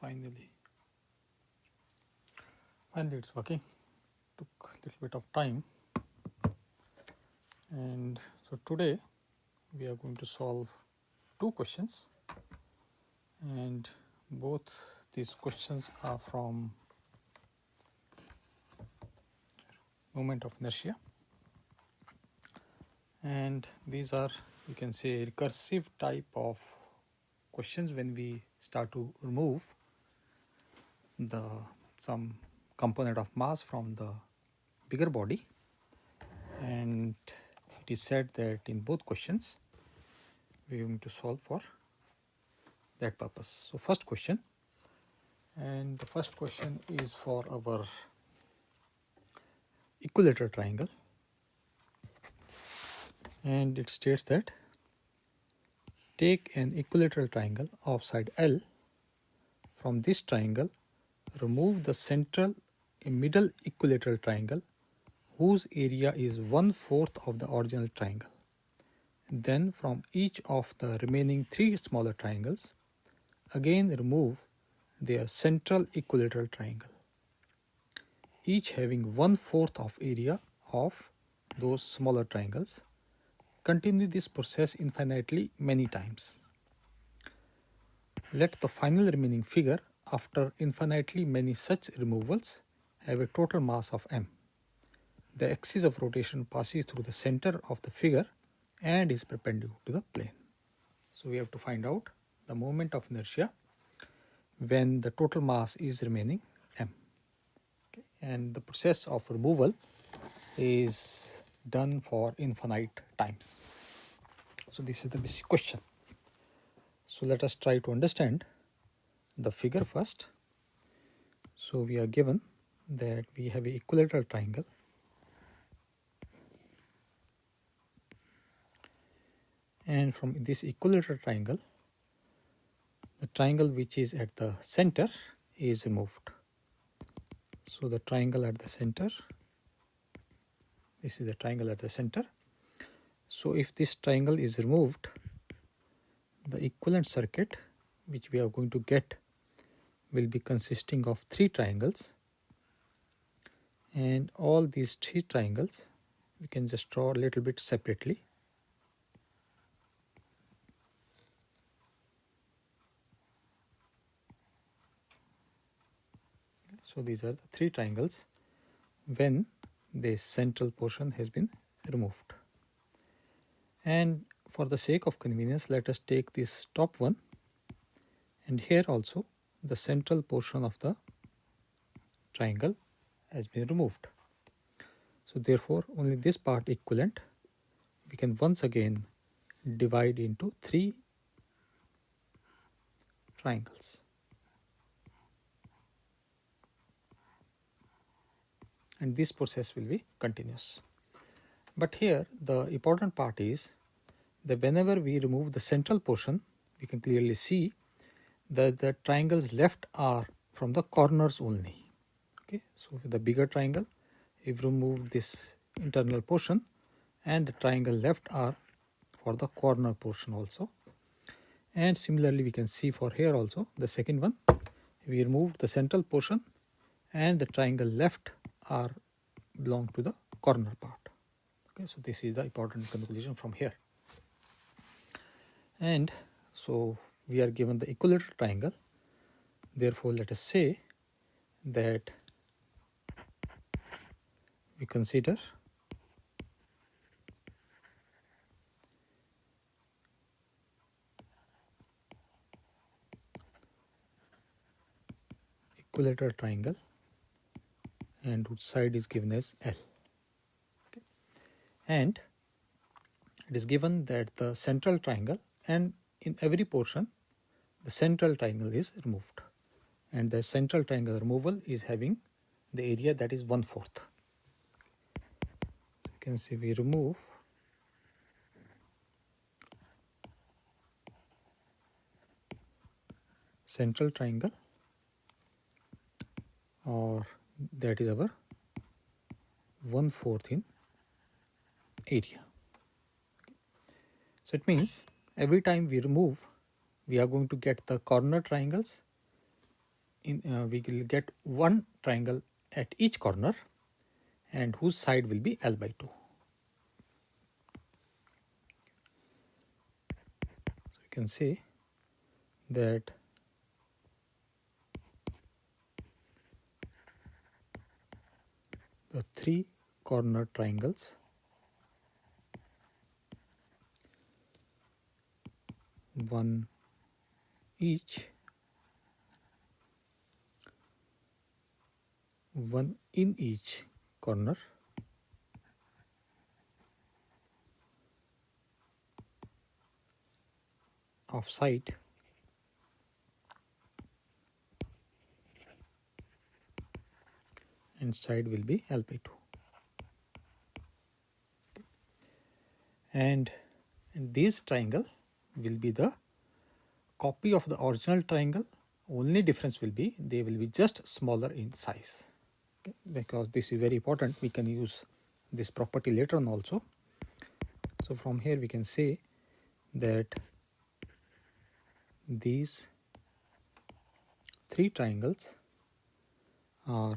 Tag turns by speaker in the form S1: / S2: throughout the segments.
S1: finally it's working. Took a little bit of time, and so today we are going to solve two questions, and both these questions are from Moment of Inertia, and these are, you can say, recursive type of questions when we start to remove some component of mass from the bigger body, and it is said that in both questions we are going to solve for that purpose. So first question, and the first question is for our equilateral triangle, and it states that take an equilateral triangle of side L. From this triangle, remove the central middle equilateral triangle whose area is 1/4 of the original triangle. Then from each of the remaining three smaller triangles, again remove their central equilateral triangle, each having 1/4 of area of those smaller triangles. Continue this process infinitely many times. Let the final remaining figure after infinitely many such removals have a total mass of m. The axis of rotation passes through the center of the figure and is perpendicular to the plane. So we have to find out the moment of inertia when the total mass is remaining m. Okay. And the process of removal is done for infinite times. So this is the basic question. So let us try to understand the figure first. So we are given that we have an equilateral triangle, and from this equilateral triangle, the triangle which is at the center is removed. So the triangle at the center, this is the triangle at the center. So if this triangle is removed, the equivalent circuit which we are going to get will be consisting of three triangles, and all these three triangles we can just draw a little bit separately. So these are the three triangles when the central portion has been removed. And for the sake of convenience, let us take this top one, and here also the central portion of the triangle has been removed. So therefore only this part equivalent we can once again divide into three triangles. And this process will be continuous. But here the important part is that whenever we remove the central portion, we can clearly see that the triangles left are from the corners only. Okay, so with the bigger triangle, if we remove this internal portion, and the triangle left are for the corner portion also. And similarly we can see for here also the second one, we removed the central portion and the triangle left are belong to the corner part. Okay, so this is the important conclusion from here. And so we are given the equilateral triangle. Therefore let us say that we consider equilateral triangle, and whose side is given as L. Okay. And it is given that the central triangle, and in every portion the central triangle is removed, and the central triangle removal is having the area that is 1/4. You can see we remove central triangle, or that is our 1/4 in area. So it means every time we remove, we are going to get the corner triangles we will get one triangle at each corner and whose side will be L by 2. So you can say that the 3 corner triangles, one each, one in each corner, of side and side will be L by 2. And this triangle will be the copy of the original triangle. Only difference will be they will be just smaller in size. Okay? Because this is very important, we can use this property later on also. So from here we can say that these 3 triangles are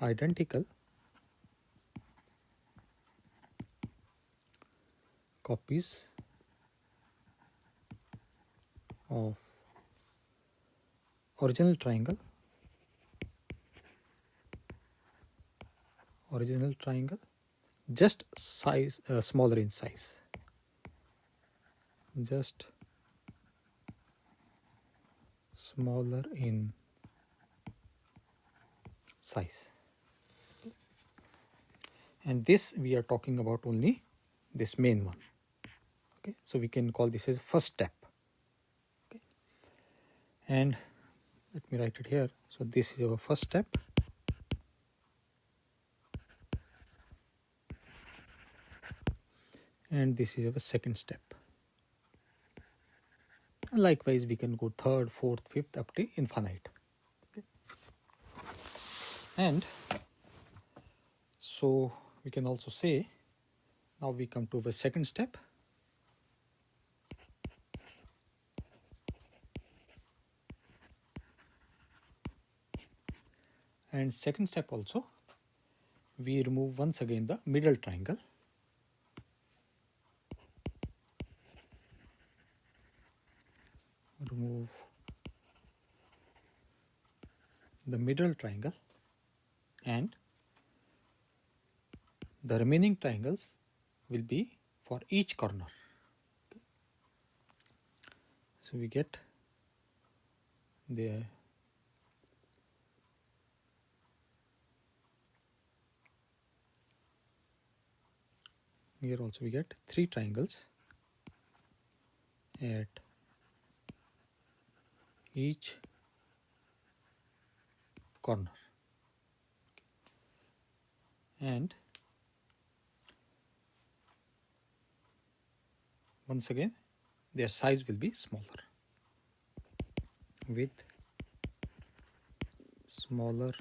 S1: identical copies of original triangle, just size smaller in size, just smaller in size. And this we are talking about only this main one. Okay, so we can call this as first step. Okay, and let me write it here. So this is our first step, and this is our second step. Likewise, we can go third, fourth, fifth up to infinite. Okay. And so we can also say, now we come to the second step. And second step also, we remove once again the middle triangle. Remove the middle triangle, and the remaining triangles will be for each corner. Okay. So we get the here also we get 3 triangles at each corner, and once again their size will be smaller, with smaller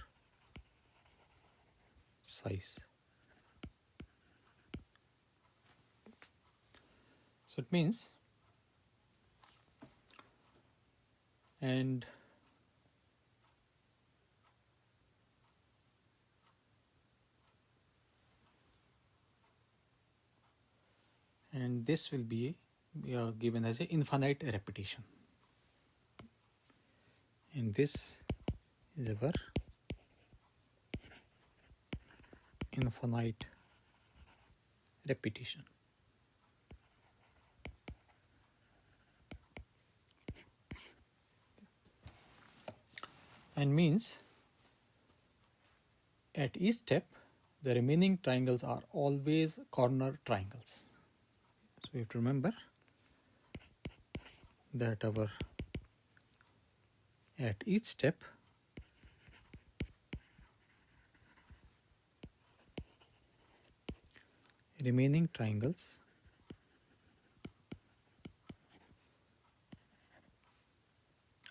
S1: size. So it means, and this will be given as an infinite repetition, and this is our infinite repetition. And means at each step the remaining triangles are always corner triangles. So we have to remember that our at each step remaining triangles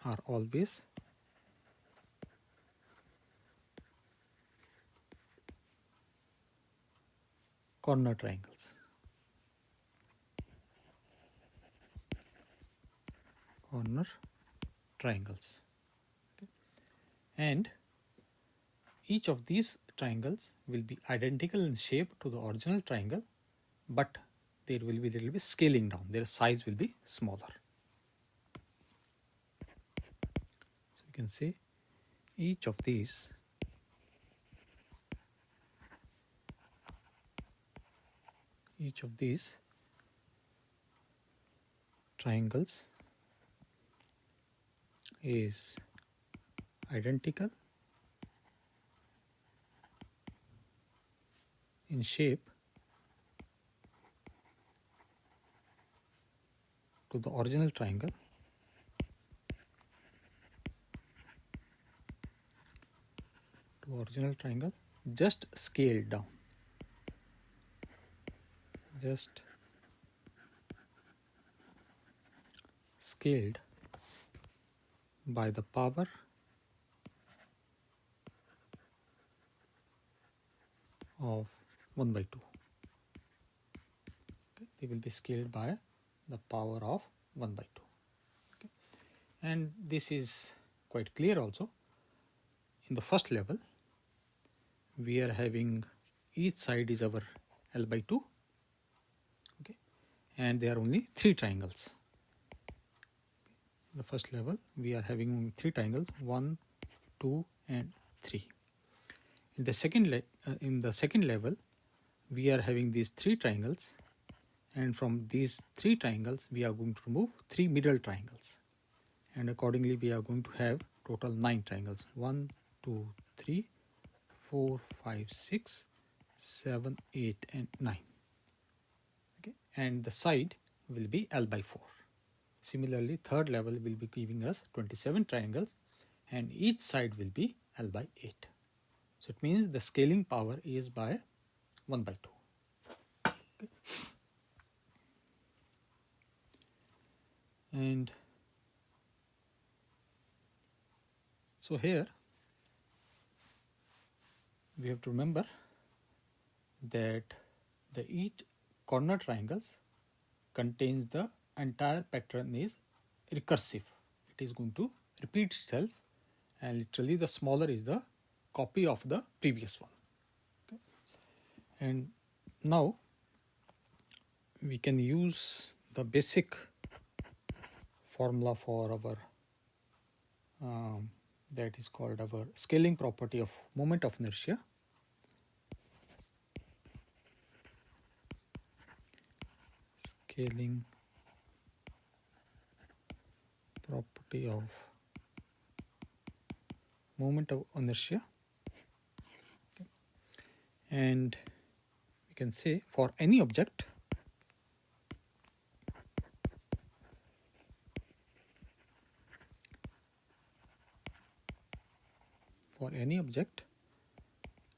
S1: are always corner triangles. Corner triangles. and each of these triangles will be identical in shape to the original triangle, but there will be a little bit scaling down, their size will be smaller. So you can see each of these triangles is identical in shape to the original triangle, just scaled down, just scaled by the power of 1 by 2. Okay. They will be scaled by the power of 1 by 2. Okay. And this is quite clear also. In the first level, we are having each side is our L by 2. Okay. And there are only 3 triangles. The first level, we are having only 3 triangles, 1, 2 and 3. In the second level, we are having these 3 triangles, and from these 3 triangles we are going to remove 3 middle triangles, and accordingly we are going to have total 9 triangles, 1, 2, 3, 4, 5, 6, 7, 8 and 9. Okay. And the side will be L by 4. Similarly, third level will be giving us 27 triangles, and each side will be L by 8. So it means the scaling power is by 1 by 2. Okay. And so here we have to remember that the each corner triangles contains the entire pattern is recursive. It is going to repeat itself, and literally the smaller is the copy of the previous one. Okay. And now we can use the basic formula for our that is called our scaling property of moment of inertia. Scaling property of moment of inertia. Okay. And we can say for any object,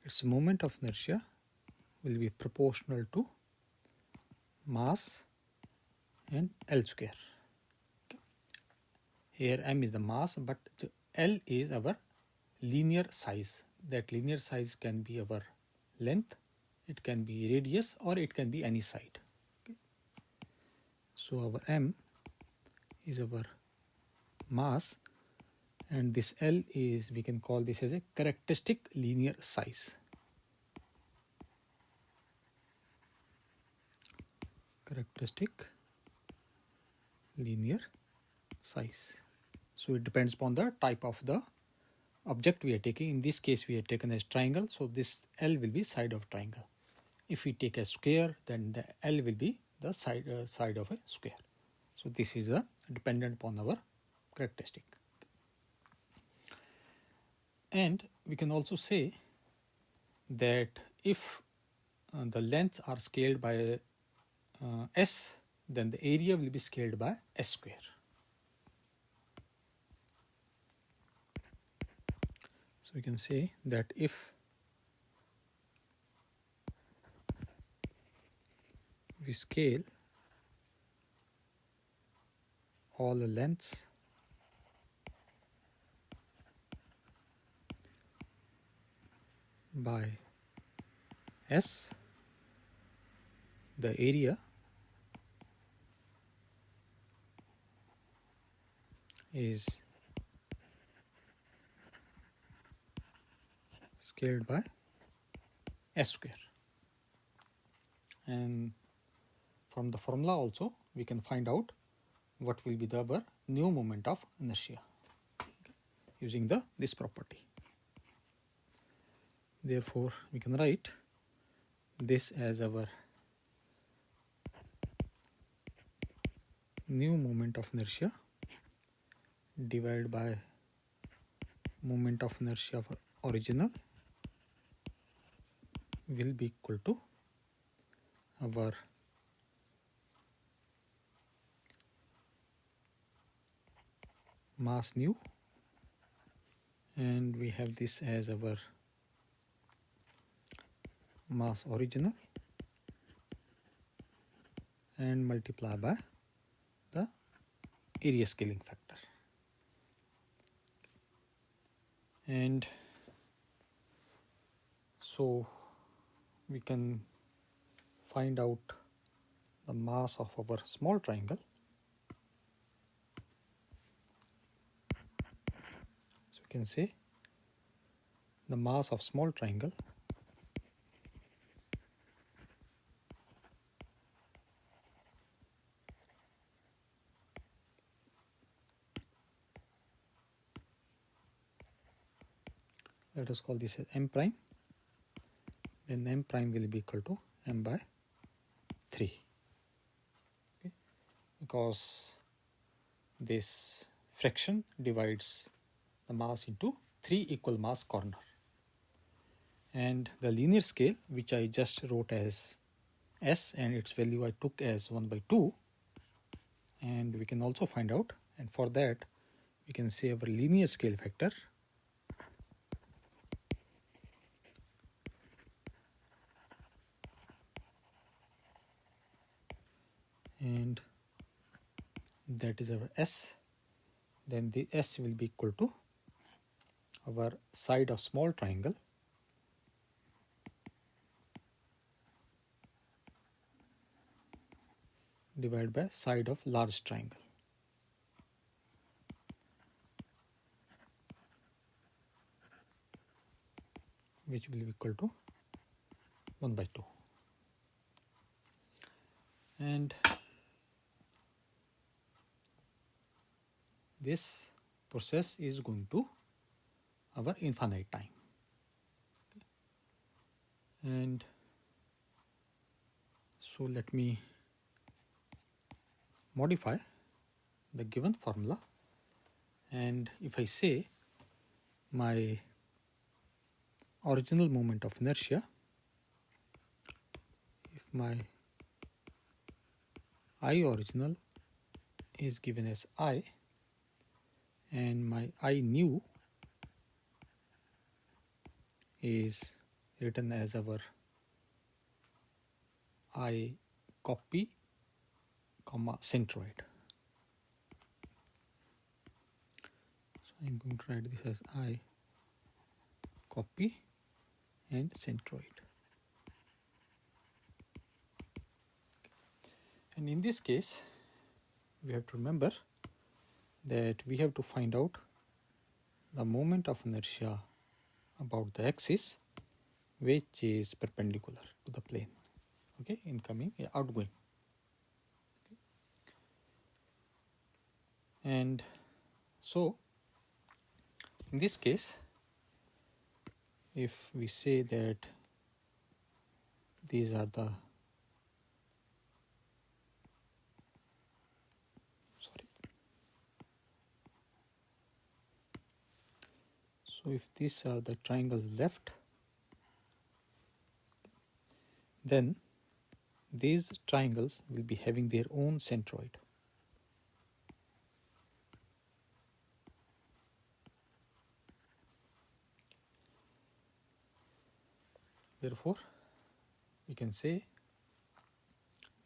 S1: its moment of inertia will be proportional to mass and L square. Okay. Here m is the mass, but L is our linear size. That linear size can be our length, it can be radius, or it can be any side. Okay. So our m is our mass, and this L is, we can call this as a characteristic linear size. Characteristic linear size. So it depends upon the type of the object we are taking. In this case we are taken as triangle, so this L will be side of triangle. If we take a square, then the L will be the side of a square. So this is dependent upon our characteristic. And we can also say that if the lengths are scaled by S, then the area will be scaled by S square. So we can say that if we scale all the lengths by S, the area is scaled by s square. And from the formula also we can find out what will be our new moment of inertia using this property. Therefore, we can write this as our new moment of inertia divided by moment of inertia of original will be equal to our mass nu, and we have this as our mass original and multiply by the area scaling factor. And so we can find out the mass of our small triangle. So we can say the mass of small triangle let us call this as m prime, then m prime will be equal to m by 3, okay, because this fraction divides the mass into 3 equal mass corner, and the linear scale which I just wrote as s and its value I took as 1 by 2, and we can also find out, and for that we can say our linear scale factor and that is our s, then the s will be equal to our side of small triangle divided by side of large triangle, which will be equal to 1 by 2. And this process is going to our infinite time. And so let me modify the given formula, and if I say my original moment of inertia, if my I original is given as I and my I new is written as our I copy comma centroid. So I am going to write this as I copy and centroid. And in this case we have to remember that we have to find out the moment of inertia about the axis which is perpendicular to the plane, okay, incoming, outgoing. Okay. And so in this case, if we say that these are the so if these are the triangle left, then these triangles will be having their own centroid. Therefore, we can say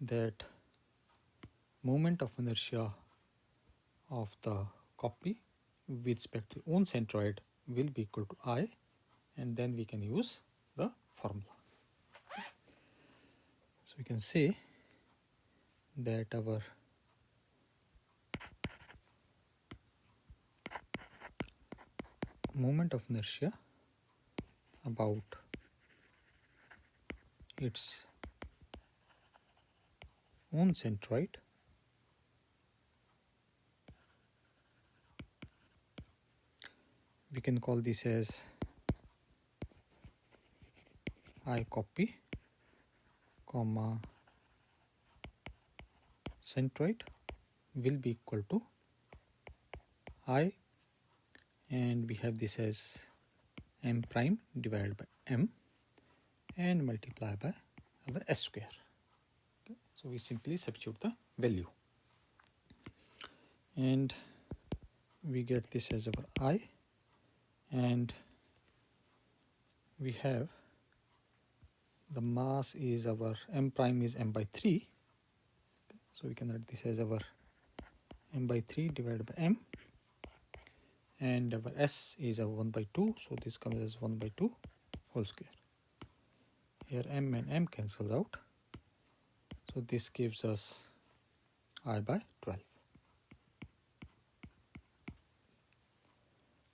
S1: that moment of inertia of the copy with respect to own centroid will be equal to I, and then we can use the formula. So we can say that our moment of inertia about its own centroid, we can call this as I copy comma centroid will be equal to I, and we have this as m prime divided by m and multiply by our s square. Okay. So we simply substitute the value and we get this as our I, and we have the mass is our m prime is m by 3. So we can write this as our m by 3 divided by m, and our s is our 1 by 2, so this comes as 1 by 2 whole square. Here m and m cancels out, so this gives us I by 12.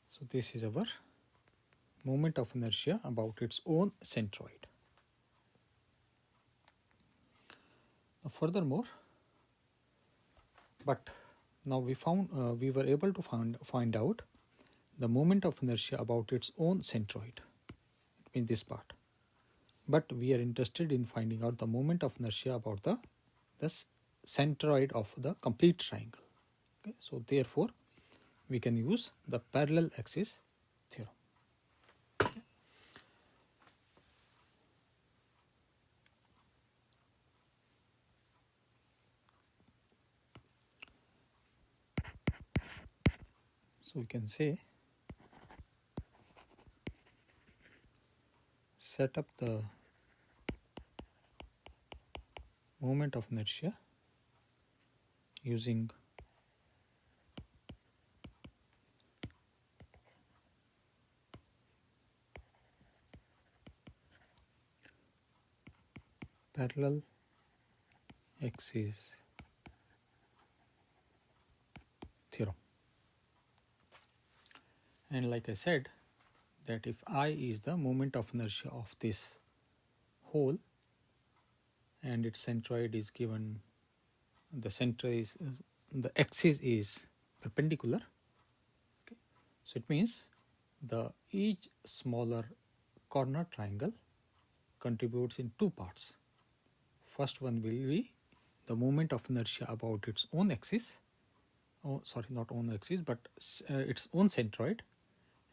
S1: So this is our moment of inertia about its own centroid. Now furthermore, but now we were able to find out the moment of inertia about its own centroid, it means this part. But we are interested in finding out the moment of inertia about the centroid of the complete triangle. Okay. So therefore, we can use the parallel axis theorem. Okay. So we can say, set up the moment of inertia using parallel axis theorem. And like I said, that if I is the moment of inertia of this hole and its centroid is given, the center is the axis is perpendicular. Okay. So it means the each smaller corner triangle contributes in two parts. First one will be the moment of inertia about its own axis, not own axis but its own centroid,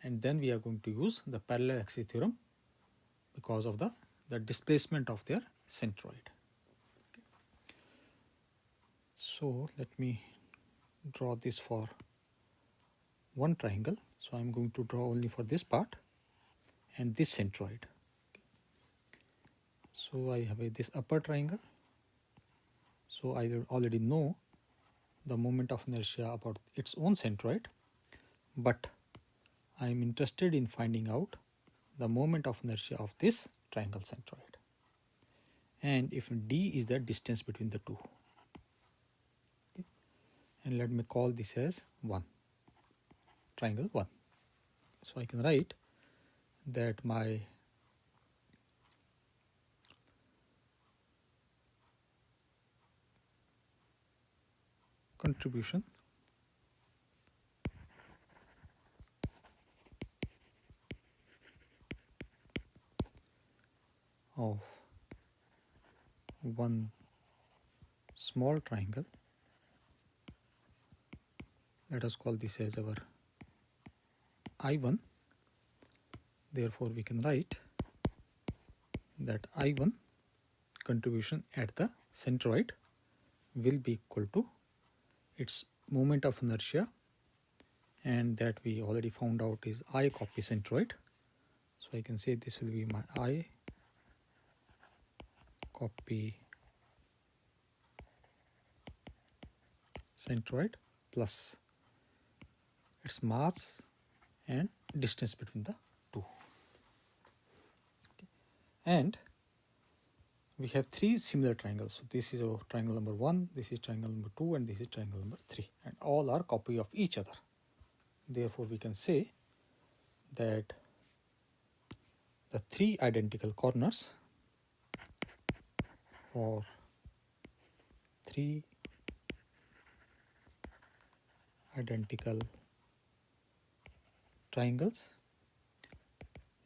S1: and then we are going to use the parallel axis theorem because of the displacement of their centroid. Okay. So let me draw this for one triangle. So I am going to draw only for this part and this centroid. Okay. So I have this upper triangle. So I already know the moment of inertia about its own centroid, but I am interested in finding out the moment of inertia of this triangle centroid, and if d is the distance between the two. Okay. And let me call this as 1, triangle 1. So I can write that my contribution of one small triangle, let us call this as our I1. Therefore, we can write that I1 contribution at the centroid will be equal to its moment of inertia, and that we already found out is I copy centroid. So I can say this will be my I copy centroid plus its mass and distance between the two. Okay. And we have three similar triangles. So this is our triangle number 1, this is triangle number 2, and this is triangle number 3, and all are copy of each other. Therefore, we can say that the three identical corners for three identical triangles,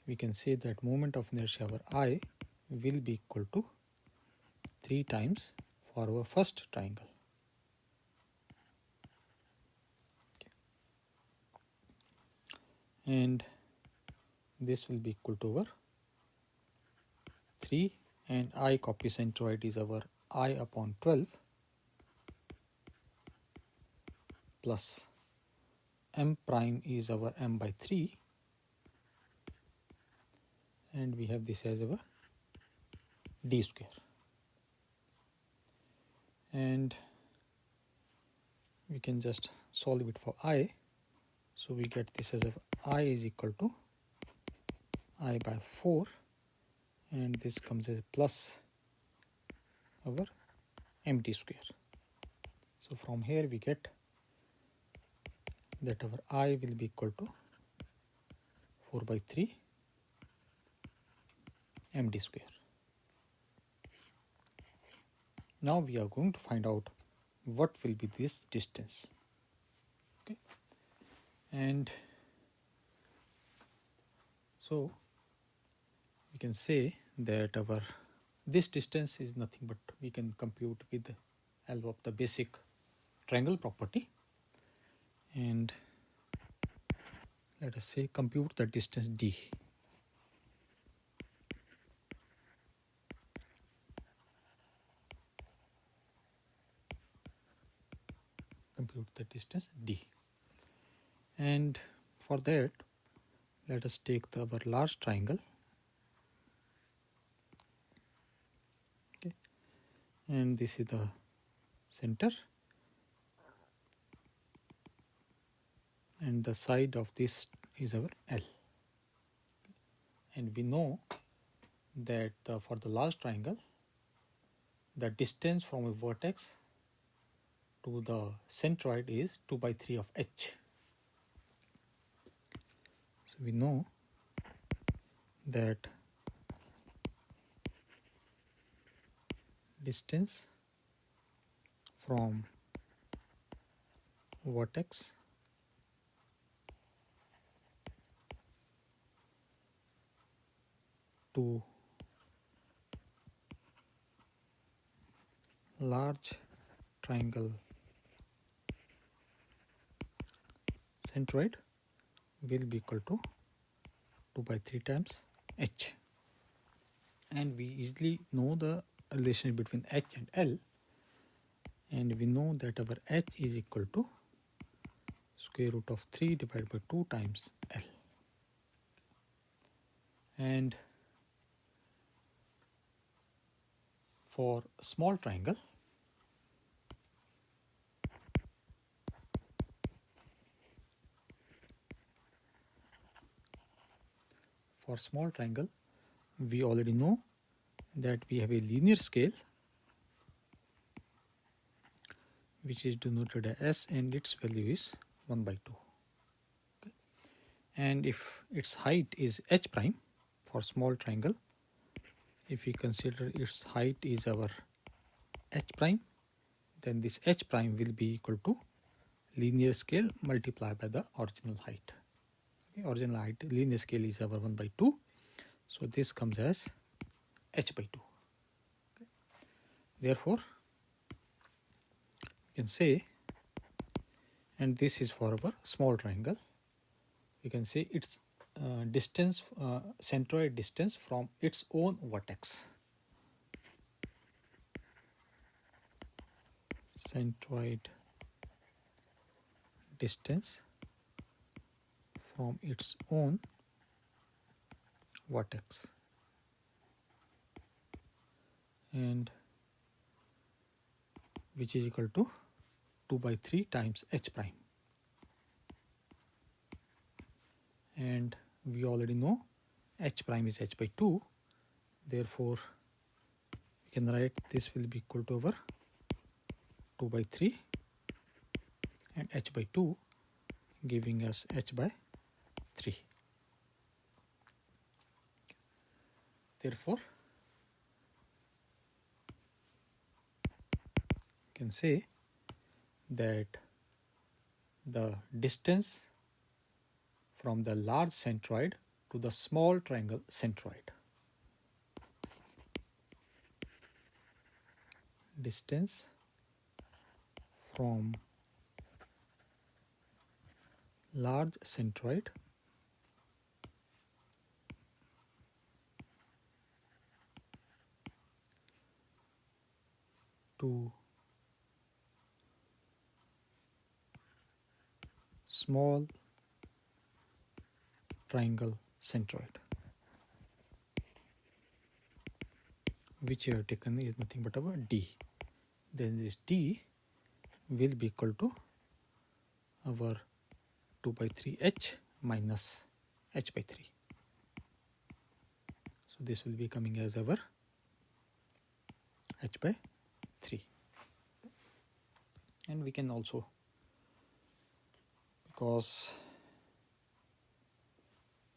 S1: we can say that moment of inertia over I will be equal to 3 times for our first triangle. And this will be equal to our 3, and I copy centroid is our I upon 12 plus m prime is our m by 3, and we have this as our d square. And we can just solve it for I. So we get this as I is equal to I by 4, and this comes as plus our mt square. So from here we get that our I will be equal to 4 by 3 mt square. Now we are going to find out what will be this distance. Okay, and so we can say that our this distance is nothing but we can compute with the help of the basic triangle property, and let us say compute the distance d. Compute the distance d, and for that let us take our large triangle. Okay, and this is the center, and the side of this is our L. And we know that for the large triangle, the distance from a vertex to the centroid is 2 by 3 of h. So we know that distance from vertex to large triangle centroid will be equal to 2 by 3 times h. And we easily know the relation between h and L, and we know that our h is equal to square root of 3 divided by 2 times L. And for small triangle, we already know that we have a linear scale which is denoted as S, and its value is 1 by 2. Okay. And if its height is h prime for small triangle, if we consider its height is our h prime, then this h prime will be equal to linear scale multiplied by the original height. Okay. Original height linear scale is our 1 by 2, so this comes as h by 2. Okay. Therefore, we can say, and this is for our small triangle, we can say its distance, centroid distance from its own vertex. Centroid distance from its own vertex, and which is equal to 2 by 3 times h prime. And we already know h prime is h by 2, therefore we can write this will be equal to over 2 by 3 and h by 2, giving us h by 3. Therefore, you can say that the distance from the large centroid to the small triangle centroid, distance from large centroid to small triangle centroid, which you have taken is nothing but our d. Then this d will be equal to our 2 by 3 h minus h by 3. So this will be coming as our h by 3. And we can also, because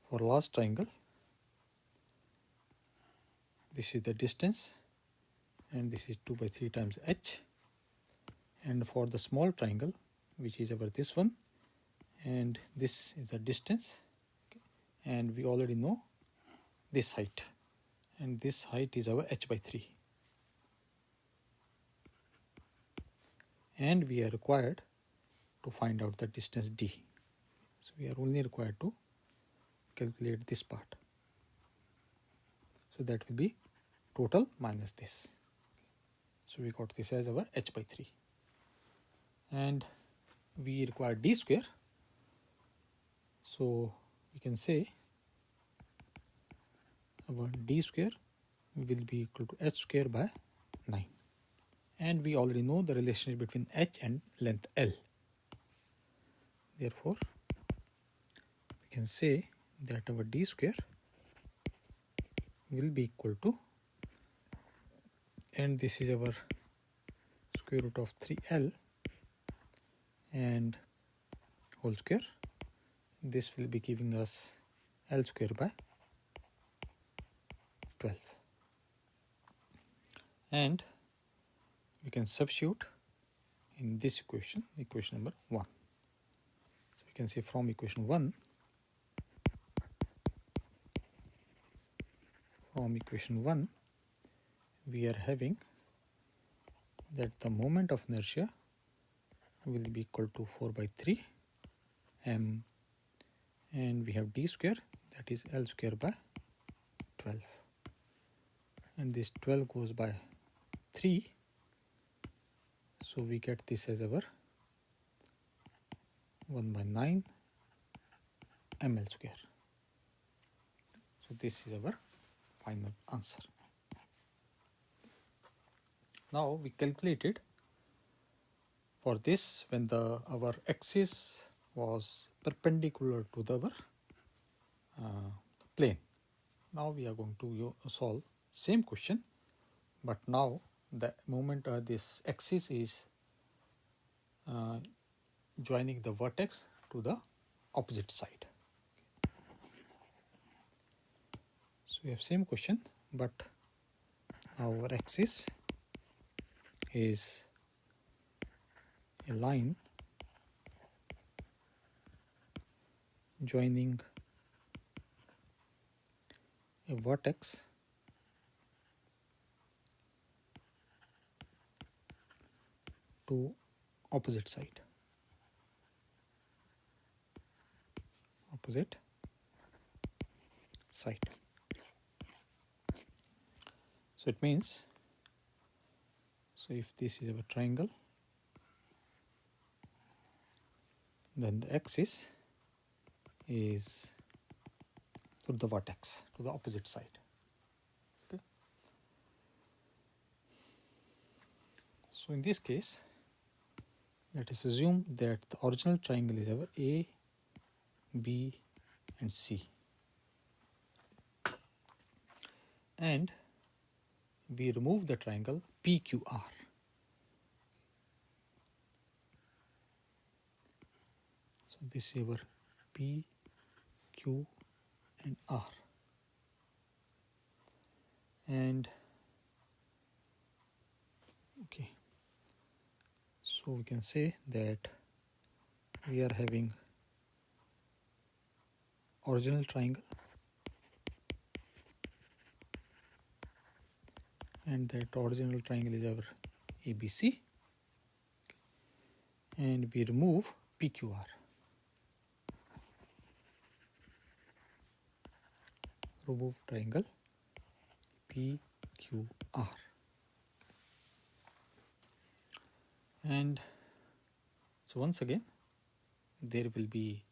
S1: for last triangle, this is the distance and this is 2 by 3 times h, and for the small triangle, which is our this one, and this is the distance, and we already know this height, and this height is our h by 3, and we are required to find out the distance d. So we are only required to calculate this part. So that will be total minus this. So we got this as our h by 3, and we require d square. So we can say our d square will be equal to h square by 9, and we already know the relationship between h and length L. Therefore, we can say that our d square will be equal to, and this is our square root of 3L and whole square. This will be giving us L square by 12, and we can substitute in this equation, equation number 1. So we can say from equation 1, we are having that the moment of inertia will be equal to 4 by 3 m, and we have d square, that is L square by 12, and this 12 goes by 3, so we get this as our 1 by 9 ml square. So this is our final answer. Now we calculated for this when our axis was perpendicular to the plane. Now we are going to solve same question, but now the moment this axis is joining the vertex to the opposite side. So we have same question, but our axis is a line joining a vertex to opposite side. So it means, so if this is a triangle, then the axis is to the vertex, to the opposite side. Okay. So in this case, let us assume that the original triangle is our A, B and C, and we remove the triangle PQR. So this is our P, Q and R. And okay, so we can say that we are having original triangle, and that original triangle is our ABC, and we remove PQR. Remove triangle PQR. And so once again, there will be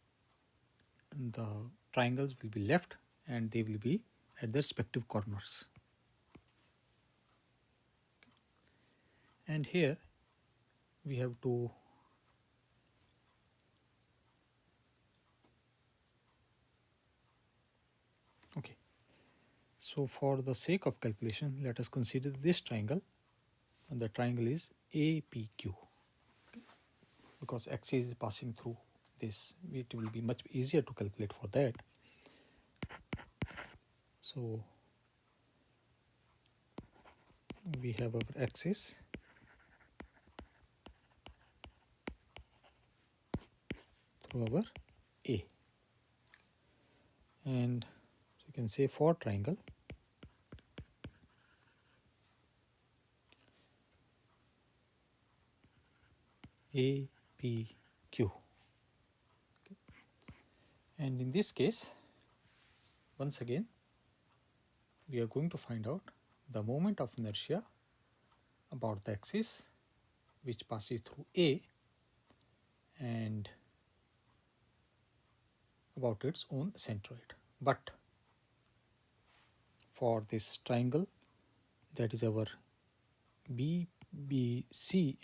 S1: the triangles will be left and they will be at their respective corners. And here we have to okay. So for the sake of calculation, let us consider this triangle, and the triangle is APQ. Because axis is passing through this, it will be much easier to calculate for that. So we have our axis through our A, and you can say for triangle APQ. And in this case, once again, we are going to find out the moment of inertia about the axis which passes through A and about its own centroid. But for this triangle, that is our BBC,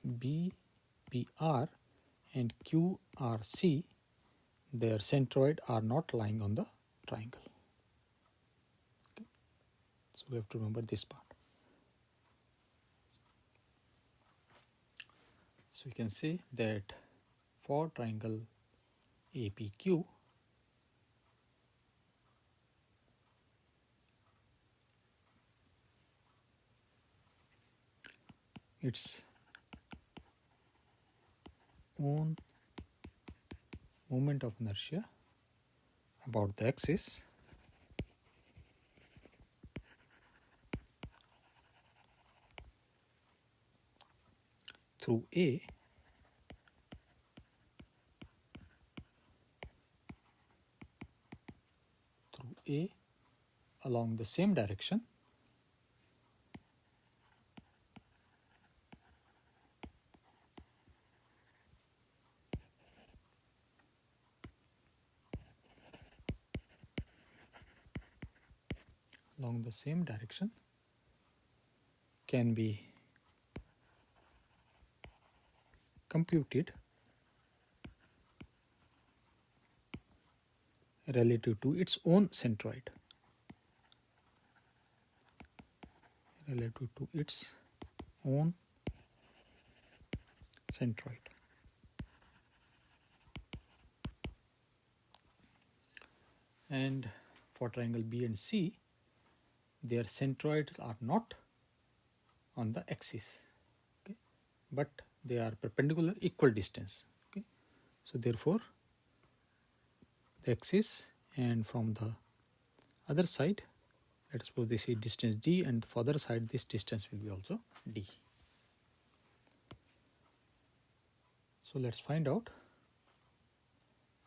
S1: BPR and QRC, their centroid are not lying on the triangle. Okay. So we have to remember this part. So we can say that for triangle APQ, its own moment of inertia about the axis through A along the same direction can be computed relative to its own centroid. And for triangle B and C, their centroids are not on the axis, okay, but they are perpendicular equal distance. Okay, so therefore the axis, and from the other side, let us suppose this is distance d, and for the other side this distance will be also d. So let's find out,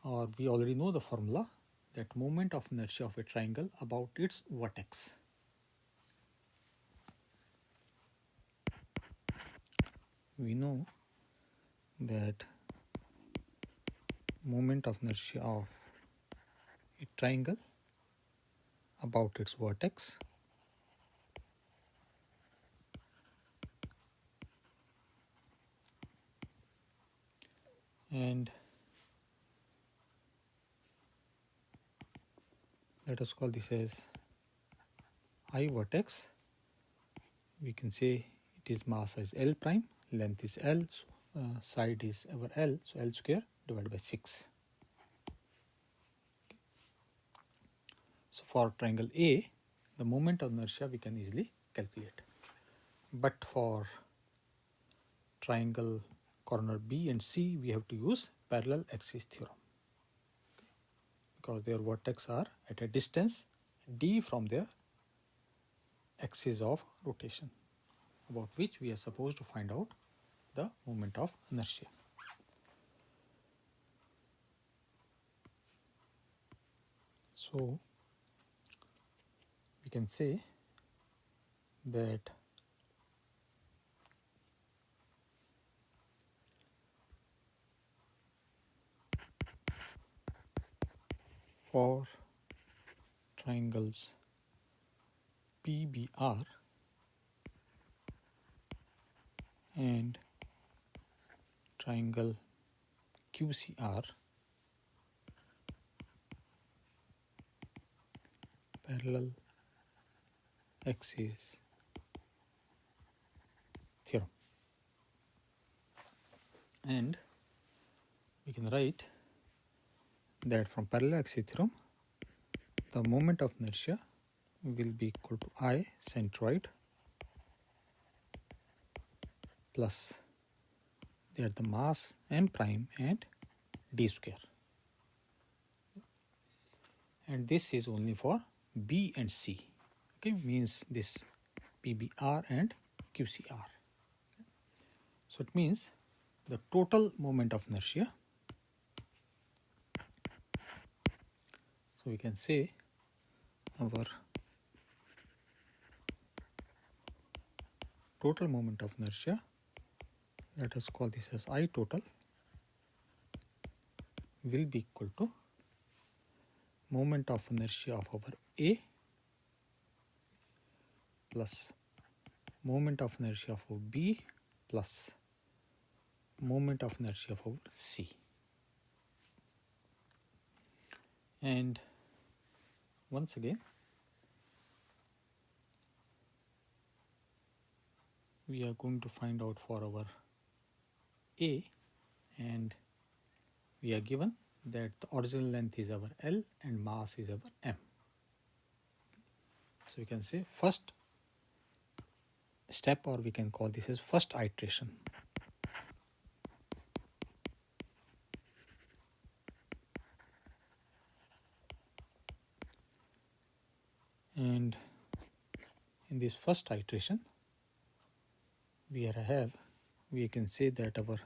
S1: or we already know the formula, that moment of inertia of a triangle about its vertex. We know that moment of inertia of a triangle about its vertex and let us call this as I vertex. We can say it is mass as L prime, length is L, side is our L, so L square divided by 6. So for triangle A, the moment of inertia we can easily calculate. But for triangle corner B and C, we have to use parallel axis theorem, because their vertex are at a distance d from their axis of rotation, about which we are supposed to find out the moment of inertia. So we can say that for triangles PBR and triangle QCR, parallel axis theorem, and we can write that from parallel axis theorem the moment of inertia will be equal to I centroid plus there the mass m prime and d square, and this is only for B and C. Okay, means this PBR and QCR. So it means the total moment of inertia, so we can say our total moment of inertia, let us call this as I total, will be equal to moment of inertia of our A plus moment of inertia of our B plus moment of inertia of our C. And once again we are going to find out for our A, and we are given that the original length is our L and mass is our M. So we can say first step, or we can call this as first iteration. And in this first iteration we can say that our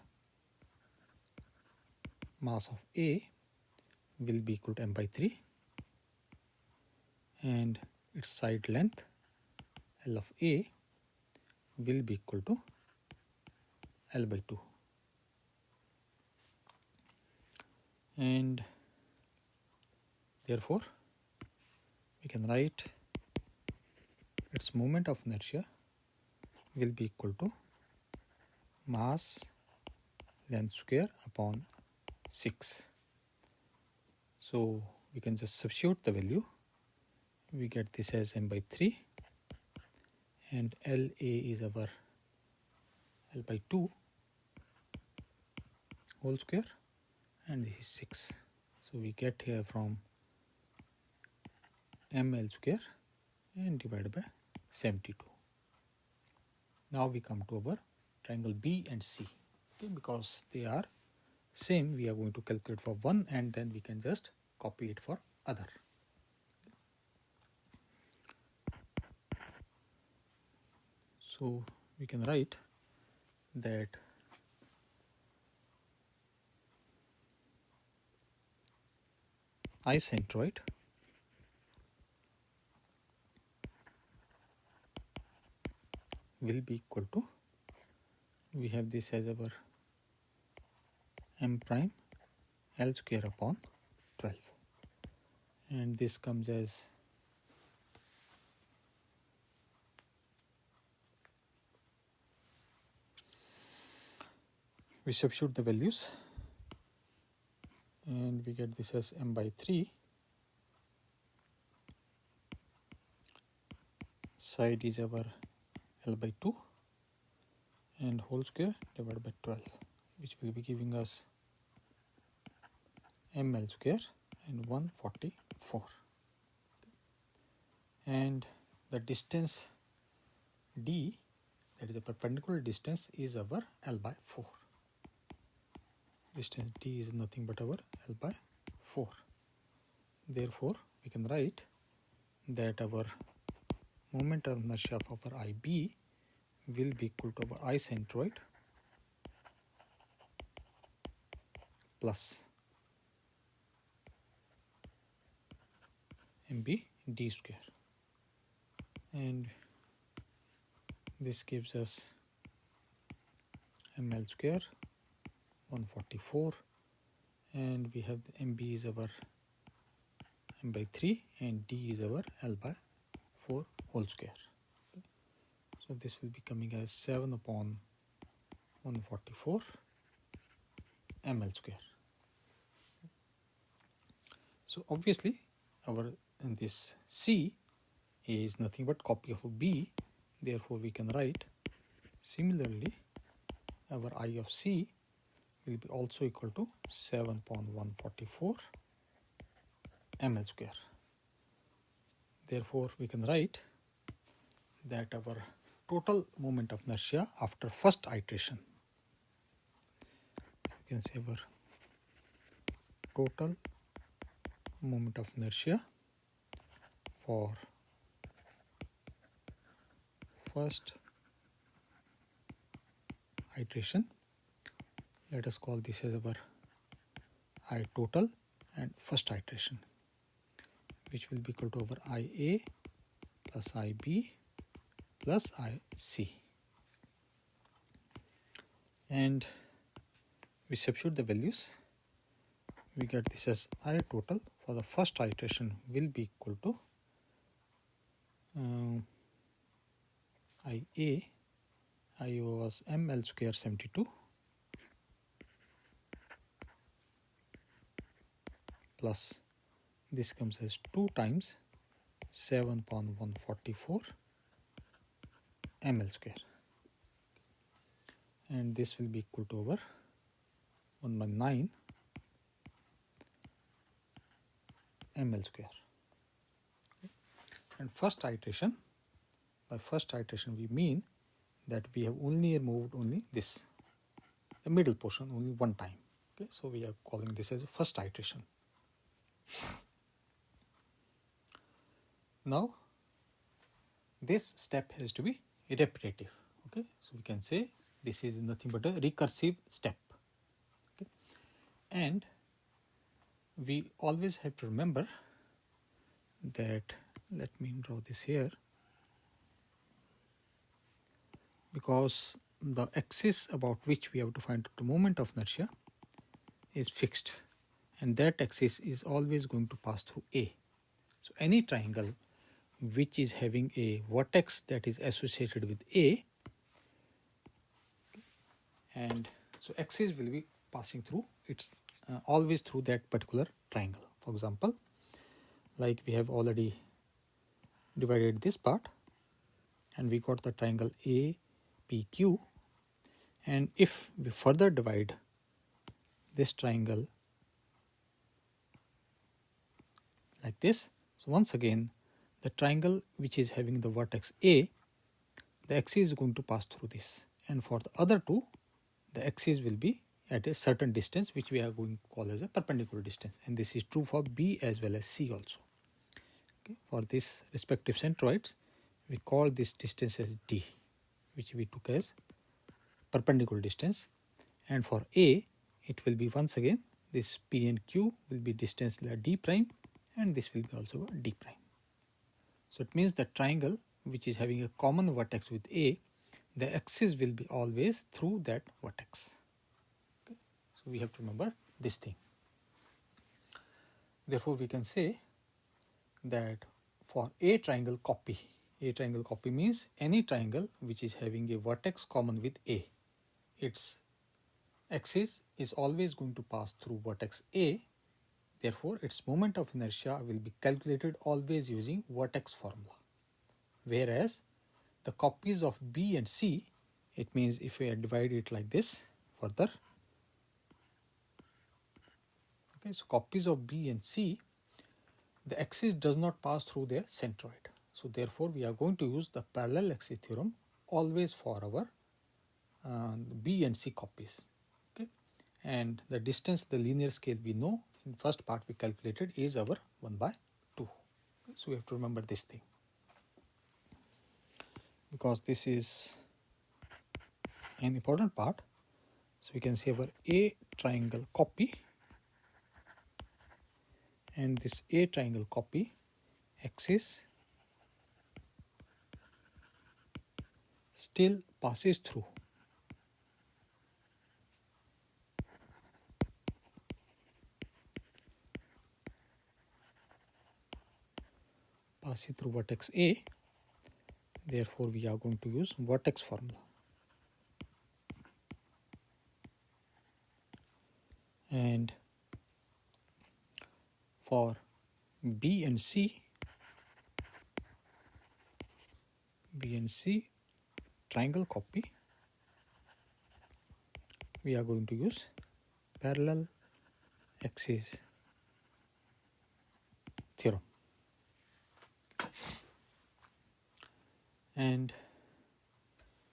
S1: mass of A will be equal to m by 3 and its side length L of A will be equal to L by 2, and therefore we can write its moment of inertia will be equal to mass length square upon 6. So we can just substitute the value. We get this as m by 3 and LA is our L by 2 whole square, and this is 6. So we get here from ml square and divided by 72. Now we come to our triangle B and C. Okay, because they are same, we are going to calculate for one and then we can just copy it for other. So we can write that I centroid will be equal to, we have this as our m prime L square upon 12, and this comes as we substitute the values and we get this as m by 3, side is our L by 2 and whole square divided by 12, which will be giving us ml square and 144. And the distance d, that is the perpendicular distance, is our L by 4. Distance d is nothing but our L by 4. Therefore, we can write that our moment of inertia of our IB will be equal to our I centroid plus MB d square, and this gives us ml square 144, and we have the MB is our m by 3 and d is our L by 4 whole square. So this will be coming as 7 upon 144 ml square. So obviously our in this C is nothing but copy of B, therefore we can write similarly our I of C will be also equal to 7 upon 144 ml square. Therefore we can write that our total moment of inertia after first iteration, you can say our total moment of inertia for first iteration, let us call this as our I total and first iteration, which will be equal to our IA plus IB plus IC, and we substitute the values, we get this as I total for the first iteration will be equal to IA, I was ml square 72 plus this comes as 2 times 7 upon 144 ml square, and this will be equal to over 1 by 9 ml square. And first iteration, by first iteration we mean that we have only removed only this, the middle portion, only one time. Okay, so we are calling this as a first iteration. Now this step has to be repetitive. Okay, so we can say this is nothing but a recursive step. Okay, and we always have to remember that, let me draw this here, because the axis about which we have to find the moment of inertia is fixed, and that axis is always going to pass through A. So any triangle which is having a vertex that is associated with A, and so axis will be passing through, it's always through that particular triangle. For example, like we have already divided this part and we got the triangle APQ, and if we further divide this triangle like this, so once again the triangle which is having the vertex A, the axis is going to pass through this, and for the other two the axis will be at a certain distance which we are going to call as a perpendicular distance, and this is true for B as well as C also. Okay. For this respective centroids we call this distance as D, which we took as perpendicular distance, and for A it will be once again this P and Q will be distance D prime, and this will be also D prime. So it means the triangle which is having a common vertex with A, the axis will be always through that vertex. Okay. So we have to remember this thing. Therefore we can say that for a triangle copy means any triangle which is having a vertex common with A, its axis is always going to pass through vertex A, therefore its moment of inertia will be calculated always using vertex formula. Whereas the copies of B and C, it means if we divide it like this further, okay, so copies of B and C, the axis does not pass through their centroid. So therefore we are going to use the parallel axis theorem always for our B and C copies. Okay, and the distance, the linear scale we know in first part we calculated is our 1/2. Okay, so we have to remember this thing, because this is an important part. So we can say our A triangle copy, and this A triangle copy axis still passes through vertex A. Therefore we are going to use vertex formula. And for B and C triangle copy, we are going to use parallel axis theorem. And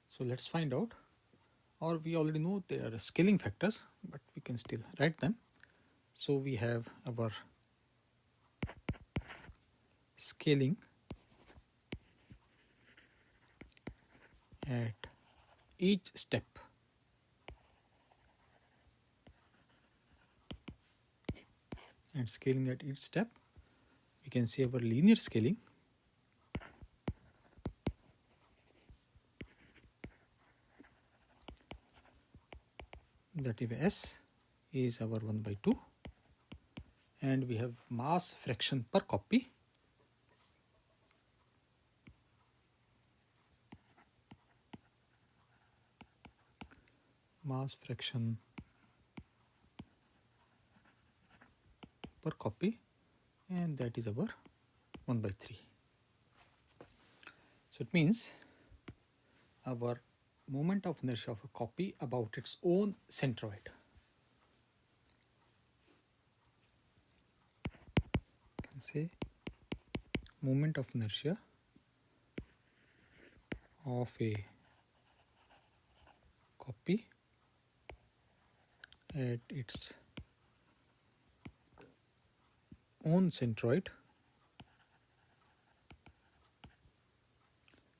S1: so let's find out, or we already know they are scaling factors, but we can still write them. So we have our scaling at each step. And scaling at each step, we can see our linear scaling that if S is our 1/2, and we have mass fraction per copy. Mass fraction per copy, and that is our 1/3. So it means our moment of inertia of a copy about its own centroid. You can say moment of inertia of a copy at its own centroid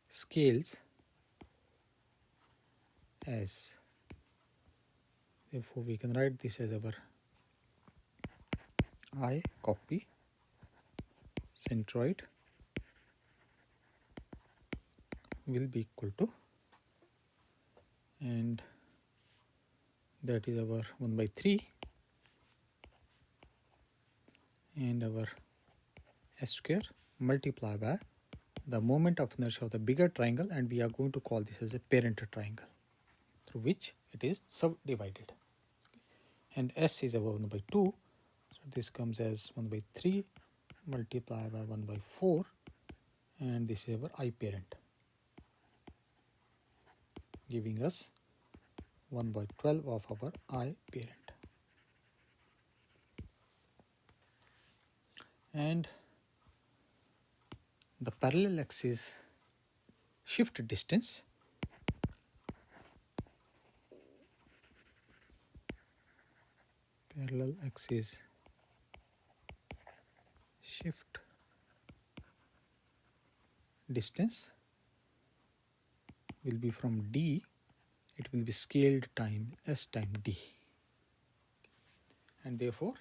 S1: scales as, therefore we can write this as our I copy centroid will be equal to, and that is our 1/3, and our S square multiplied by the moment of inertia of the bigger triangle, and we are going to call this as a parent triangle through which it is subdivided. And S is our 1/2, so this comes as 1/3 multiplied by 1/4, and this is our I parent, giving us 1/12 of our I parent. And the parallel axis shift distance shift distance will be from D, it will be scaled time S time D, and therefore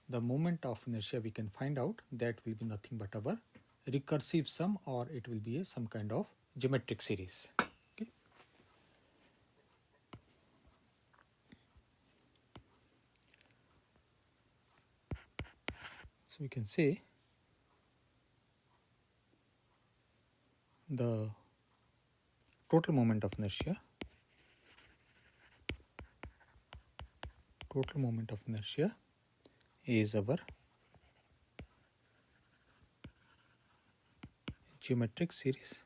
S1: the moment of inertia we can find out that will be nothing but our recursive sum, or it will be some kind of geometric series. Okay. So we can say the total moment of inertia is our geometric series,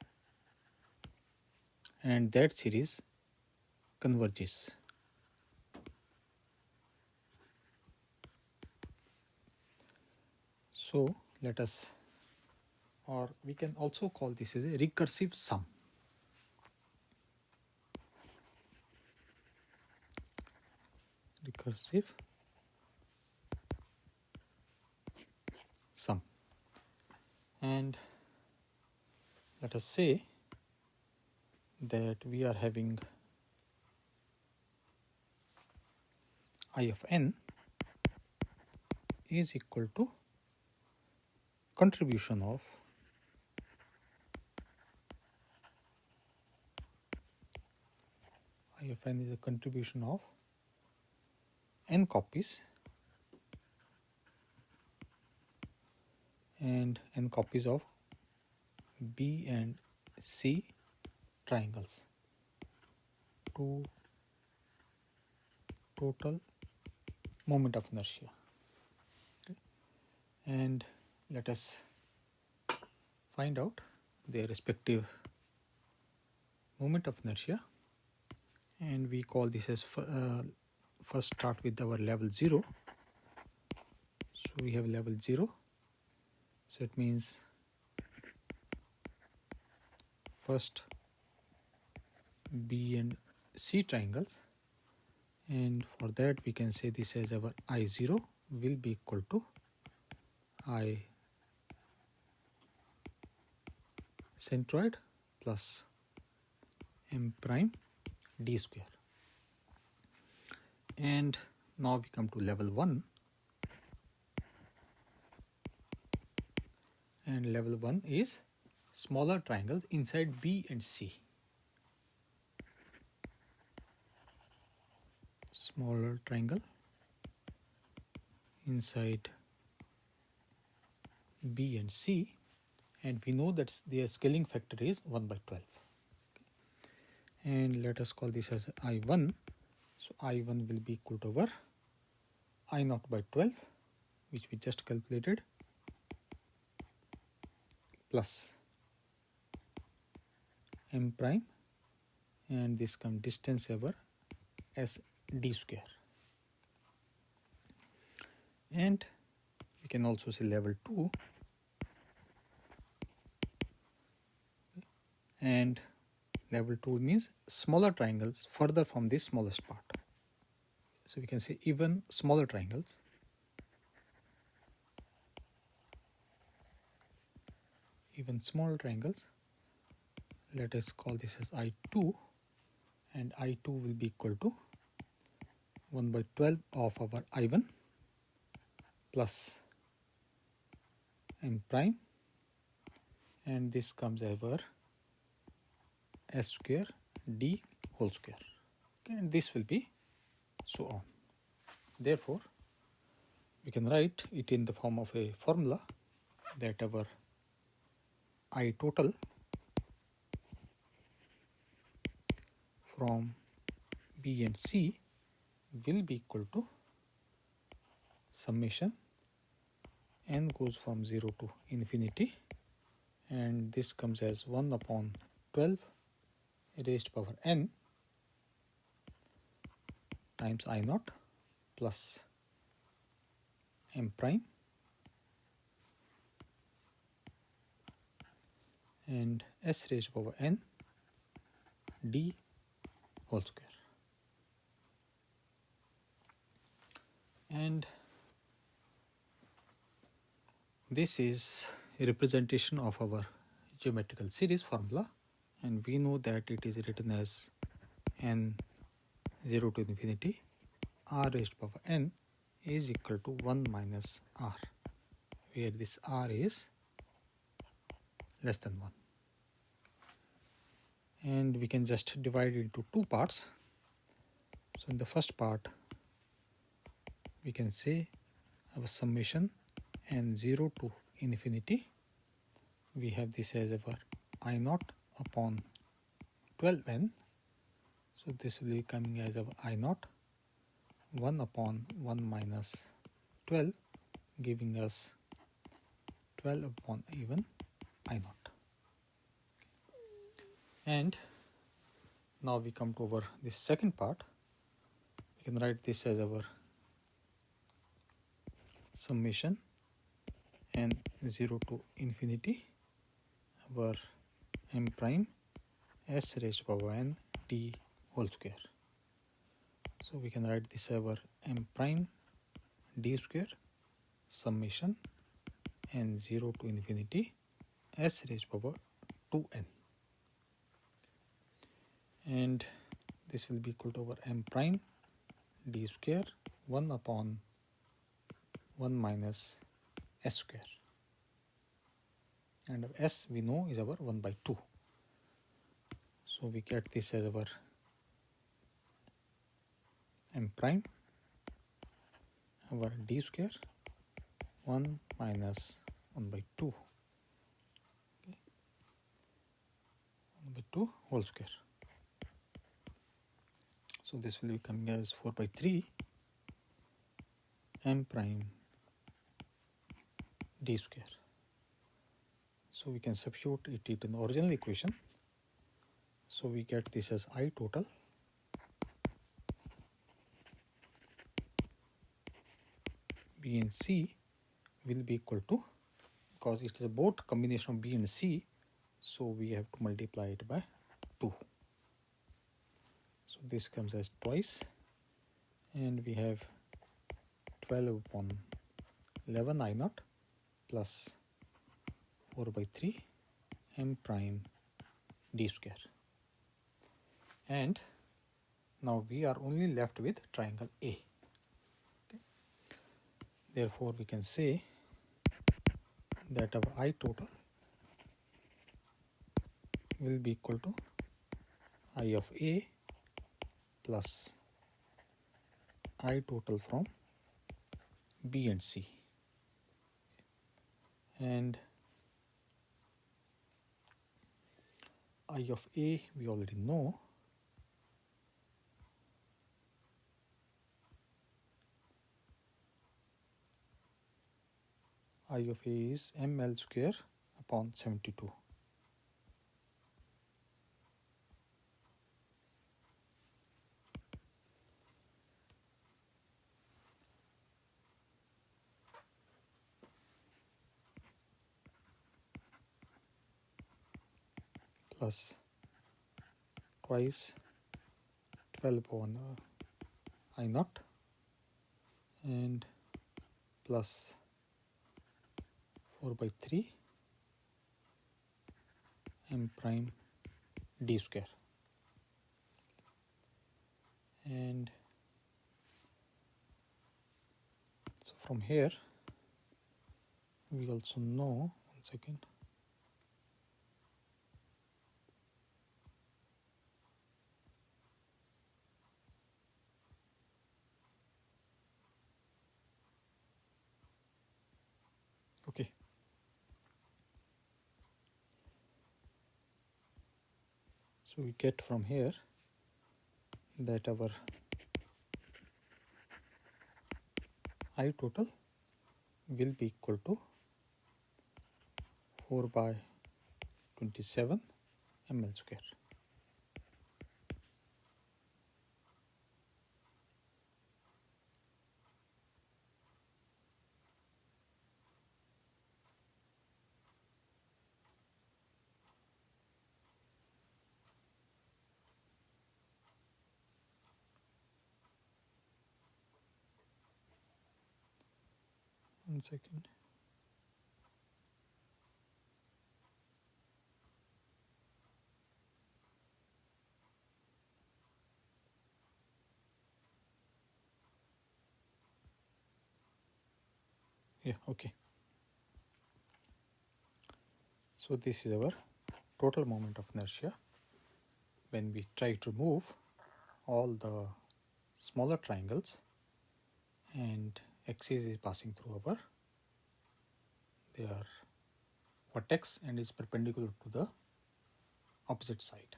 S1: and that series converges. So let us or we can also call this as a recursive sum. Recursive sum. And let us say that we are having I of n is equal to contribution of I of n is a contribution of n copies and n copies of B and C triangles to total moment of inertia. Okay. And let us find out their respective moment of inertia, and we call this as first start with our level 0. So we have level 0, so it means first B and C triangles, and for that we can say this as our I0 will be equal to I centroid plus m prime d square. And now we come to level 1, and level 1 is smaller triangles inside B and C. Smaller triangle inside B and C, and we know that their scaling factor is 1 by 12. And let us call this as I1. So I1 will be equal to over I0 by 12, which we just calculated, plus m prime, and this comes distance over as d square. And we can also say level 2, and level 2 means smaller triangles further from this smallest part. So we can say even smaller triangles. Even smaller triangles, let us call this as I2, and I2 will be equal to 1 by 12 of our I1 plus m prime, and this comes over s square d whole square. Okay, and this will be so on. Therefore, we can write it in the form of a formula that our I total from B and C will be equal to summation n goes from 0 to infinity, and this comes as 1 upon 12 raised to power n times I0 plus m prime and s raised to power n d whole square. And this is a representation of our geometrical series formula, and we know that it is written as n 0 to infinity r raised to power n is equal to 1 minus r, where this r is less than 1. And we can just divide it into two parts. So in the first part, we can say our summation n 0 to infinity, we have this as our I0 upon 12n. So this will be coming as our I0 1 upon 1 minus 12, giving us 12 upon even I0. And now we come to our this second part. We can write this as our summation n 0 to infinity, our m prime s raised to power n d whole square. So we can write this as our m prime d square summation n 0 to infinity s raised to power 2n, and this will be equal to our m prime d square 1 upon 1 minus s square, and s we know is our 1 by 2. So we get this as our m prime, our d square 1 minus 1 by 2, okay, 1 by 2 whole square. So this will be coming as 4 by 3 m prime d square. So we can substitute it in the original equation. So we get this as I total B and C will be equal to, because it is a both combination of B and C, so we have to multiply it by 2. So this comes as twice, and we have 12 upon 11 I naught plus 4 by 3 m prime d square. And now we are only left with triangle A. Okay. Therefore, we can say that our I total will be equal to I of A plus I total from B and C. And I of A we already know. I of A is ml square upon 72. Plus twice 12 upon I naught and plus 4 by 3 m prime d square. And so from here we also know, 1 second, okay. So we get from here that our I total will be equal to 4 by 27 ml square. One second. Yeah, okay. So this is our total moment of inertia when we try to move all the smaller triangles and axis is passing through our their vertex and is perpendicular to the opposite side.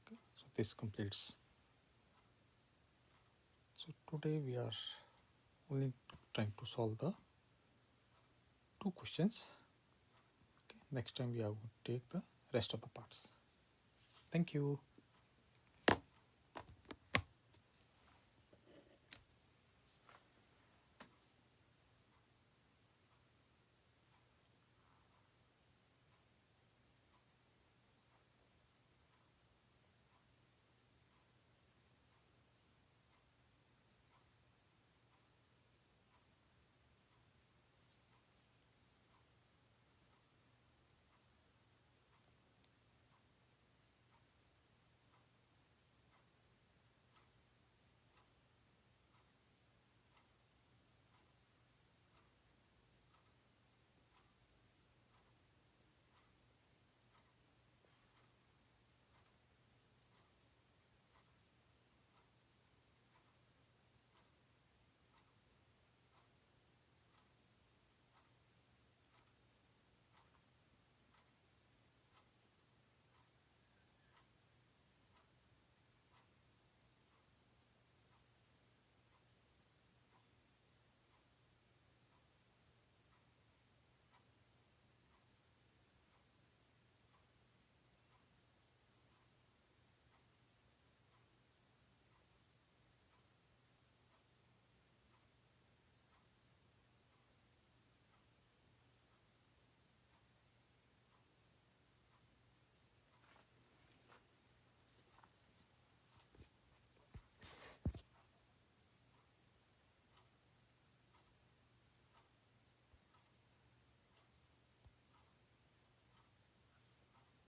S1: Okay. So this completes. So today we are only trying to solve the 2 questions. Okay. Next time we are going to take the rest of the parts. Thank you.